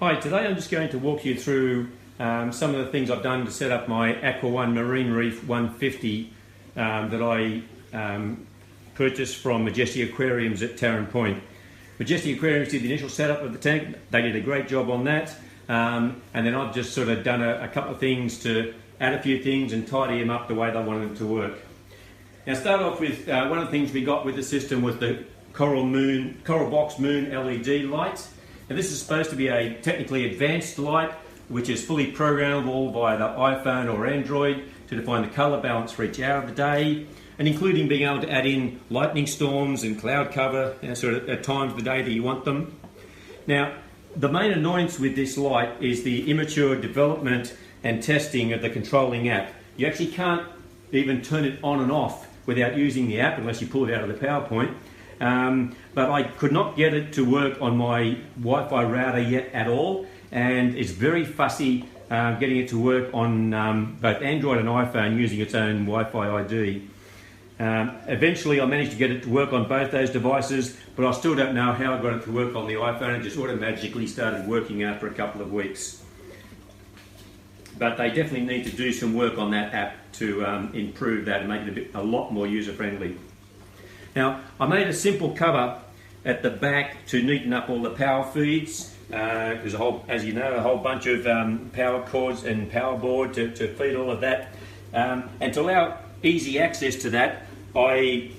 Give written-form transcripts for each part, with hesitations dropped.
Hi, today I'm just going to walk you through some of the things I've done to set up my Aqua 1 Minireef 150 that I purchased from Majestic Aquariums at Tarrant Point. Majestic Aquariums did the initial setup of the tank. They did a great job on that, and then I've just sort of done a couple of things to add a few things and tidy them up the way they wanted them to work. Now, start off with one of the things we got with the system was the Coral Box Moon LED light. Now, this is supposed to be a technically advanced light which is fully programmable via the iPhone or Android to define the colour balance for each hour of the day, and including being able to add in lightning storms and cloud cover, sort of at times of the day that you want them. Now, the main annoyance with this light is the immature development and testing of the controlling app. You actually can't even turn it on and off without using the app unless you pull it out of the PowerPoint. But I could not get it to work on my Wi-Fi router yet at all, and it's very fussy getting it to work on both Android and iPhone using its own Wi-Fi ID. Eventually I managed to get it to work on both those devices, but I still don't know how I got it to work on the iPhone. It just automatically started working after a couple of weeks. But they definitely need to do some work on that app to improve that and make it a lot more user-friendly. Now, I made a simple cover at the back to neaten up all the power feeds. There's as you know, a whole bunch of power cords and power board to feed all of that. And to allow easy access to that, I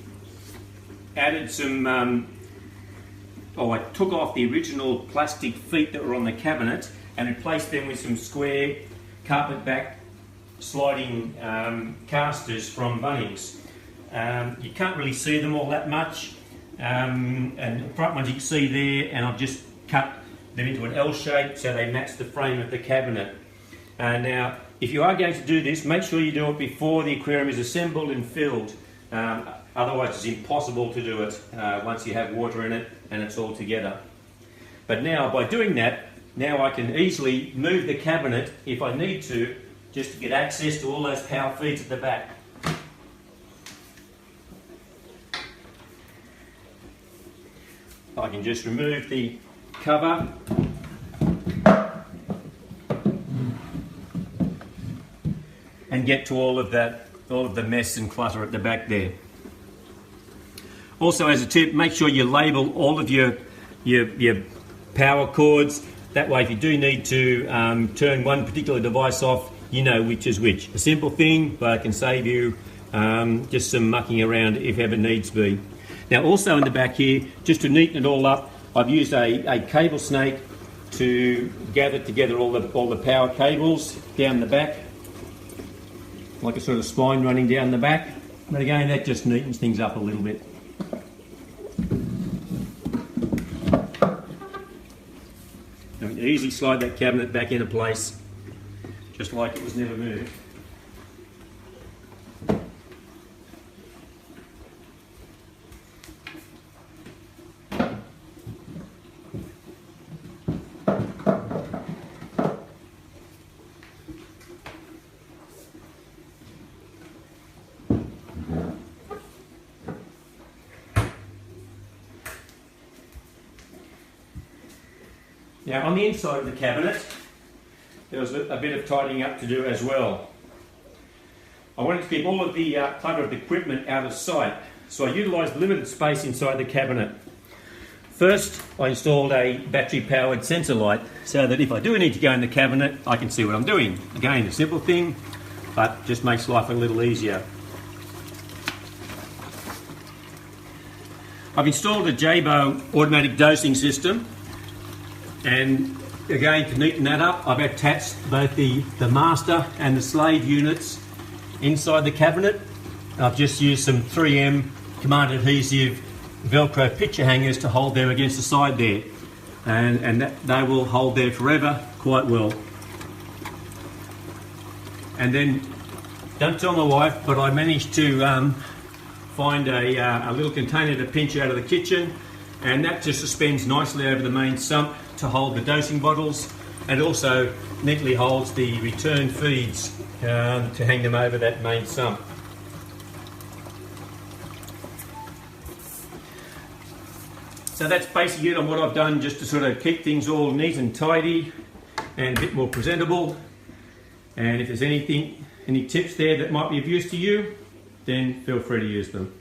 added some, I took off the original plastic feet that were on the cabinet and replaced them with some square carpet back sliding casters from Bunnings. You can't really see them all that much, and the front ones you can see there, and I've just cut them into an L shape so they match the frame of the cabinet. Now, if you are going to do this, make sure you do it before the aquarium is assembled and filled. Otherwise it's impossible to do it once you have water in it and it's all together. But now, by doing that, now I can easily move the cabinet if I need to, just to get access to all those power feeds at the back. I can just remove the cover and get to all of the mess and clutter at the back there. Also, as a tip, make sure you label all of your power cords. That way, if you do need to turn one particular device off, you know which is which. A simple thing, but it can save you just some mucking around if ever needs be. Now, also in the back here, just to neaten it all up, I've used a cable snake to gather together all the power cables down the back, like a sort of spine running down the back. But again, that just neatens things up a little bit. Now, you can easily slide that cabinet back into place, just like it was never moved. Now, on the inside of the cabinet, there was a bit of tidying up to do as well. I wanted to keep all of the clutter of the equipment out of sight, so I utilised limited space inside the cabinet. First, I installed a battery-powered sensor light so that if I do need to go in the cabinet, I can see what I'm doing. Again, a simple thing, but just makes life a little easier. I've installed a Jabo automatic dosing system. And again, to neaten that up, I've attached both the master and the slave units inside the cabinet. I've just used some 3M command adhesive Velcro picture hangers to hold them against the side there. And that they will hold there forever quite well. And then, don't tell my wife, but I managed to find a little container to pinch out of the kitchen, and that just suspends nicely over the main sump to hold the dosing bottles, and also neatly holds the return feeds to hang them over that main sump. So that's basically it on what I've done just to sort of keep things all neat and tidy and a bit more presentable. And if there's any tips there that might be of use to you, then feel free to use them.